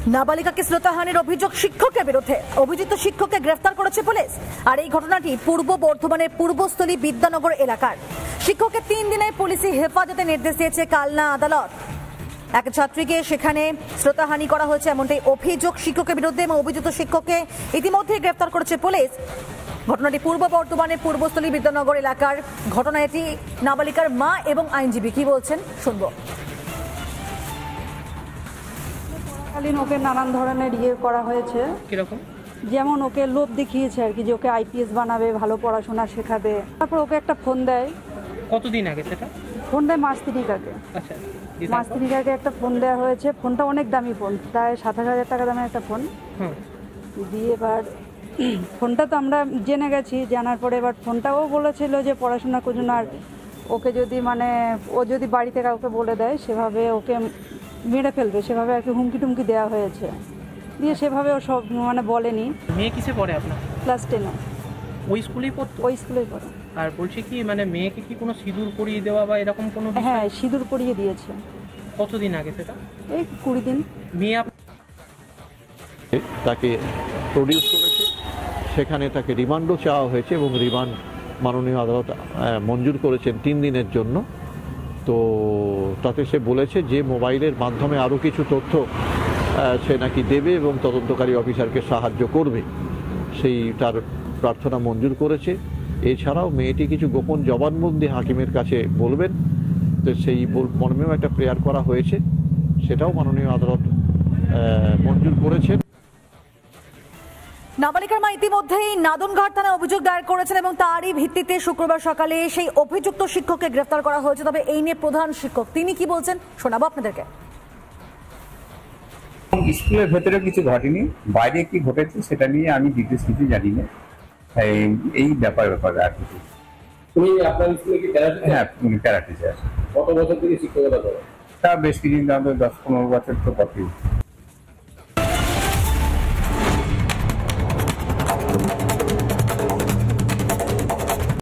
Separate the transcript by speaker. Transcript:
Speaker 1: নাবালিকাকে শ্লীলতাহানির অভিযোগ শিক্ষকের বিরুদ্ধে। অভিযুক্ত শিক্ষককে গ্রেফতার করেছে পুলিশ। আর এই ঘটনাটি পূর্ব বর্ধমানের পূর্বস্থলী বিদ্যানগর এলাকার। শিক্ষককে 3 দিনের পুলিশি হেফাজতে নির্দেশ দিয়েছে কালনা আদালত। এক ছাত্রীকে সেখানে শ্লীলতাহানি করা হয়েছে এমনটাই অভিযোগ শিক্ষকের বিরুদ্ধে এবং অভিযুক্ত শিক্ষককে ইতিমধ্যেই গ্রেফতার করেছে পুলিশ। ঘটনাটি পূর্ব বর্ধমানের পূর্বস্থলী বিদ্যানগর এলাকার ঘটনা। এটি নাবালিকার মা এবং আইনজীবী কি বলছেন শুনবো।
Speaker 2: ওকে নানান ধরনের করা হয়েছে,
Speaker 3: কিরকম?
Speaker 2: যেমন ওকে লোভ দেখিয়েছে আর কি, যে ওকে আইপিএস বানাবে, ভালো পড়াশোনা শেখাবে। তারপর ওকে একটা ফোন দেয়।
Speaker 3: কতদিন আগে সেটা?
Speaker 2: ফোন দেয় মাস 3 আগে।
Speaker 3: আচ্ছা,
Speaker 2: মাস 3 আগে একটা ফোন দেওয়া হয়েছে। ফোনটা অনেক দামি ফোন, প্রায় 70,000 টাকা দামের একটা ফোন দিয়ে। এবার ফোনটা তো আমরা জেনে গেছি, জানার পরে এবার ফোনটাও বলেছিল যে পড়াশোনা করুন, আর ওকে যদি ও যদি বাড়িতে কাউকে বলে দেয় সেভাবে ওকে মেরে ফেলবে, সেভাবে আর কি হুমকি টুমকি দেওয়া হয়েছে। দিয়ে সেভাবে ও সব বলেনি।
Speaker 3: মেয়ে কিসে পড়ে আপনার?
Speaker 2: ক্লাস 10-এ।
Speaker 3: ওই স্কুলেই পড়তো?
Speaker 2: ওই স্কুলেই পড়ে।
Speaker 3: আর বলছি কি মেয়েকে কি কোনো সিঁদুর পরিয়ে দেওয়া বা এরকম কোনো?
Speaker 2: হ্যাঁ, সিঁদুর পরিয়ে দিয়েছে।
Speaker 3: কতদিন আগে সেটা?
Speaker 2: এই 20 দিন।
Speaker 3: মেয়ে
Speaker 4: তাকে প্রডিউস করেছে, সেখানে তাকে রিমান্ডও চাওয়া হয়েছে এবং রিমান্ড মাননীয় আদালত মঞ্জুর করেছেন 3 দিনের জন্য। তো তাতে সে বলেছে যে মোবাইলের মাধ্যমে আরও কিছু তথ্য সে নাকি দেবে এবং তদন্তকারী অফিসারকে সাহায্য করবে, সেই তার প্রার্থনা মঞ্জুর করেছে। এছাড়াও মেয়েটি কিছু গোপন জবানবন্দি হাকিমের কাছে বলবেন, তো সেই মর্মেও একটা প্রেয়ার করা হয়েছে, সেটাও মাননীয় আদালত মঞ্জুর করেছেন।
Speaker 1: নাবালিকার মা ইতিমধ্যেই নাদনঘাট থানায় অভিযোগ দায়ের করেছেন এবং তারই ভিত্তিতে শুক্রবার সকালে সেই অভিযুক্ত শিক্ষককে গ্রেফতার করা হয়েছে। তবে এই নিয়ে প্রধান শিক্ষক তিনি কি বলছেন শোনাবো আপনাদেরকে।
Speaker 5: স্কুলের ভেতরে কিছু ঘটেনি, বাইরে কি ঘটেছে সেটা নিয়ে আমি ডিটেলস কিছু জানি না। এই ব্যাপারে আর কিছু।
Speaker 6: তুমি আপনার স্কুলে কি ক্যারাটে?
Speaker 5: হ্যাঁ, উনি ক্যারাটে আছে।
Speaker 6: কত বছর থেকে শিক্ষকতা করেন?
Speaker 5: তা বেশ কিছুদিন, 10-15 বছর তো বটেই।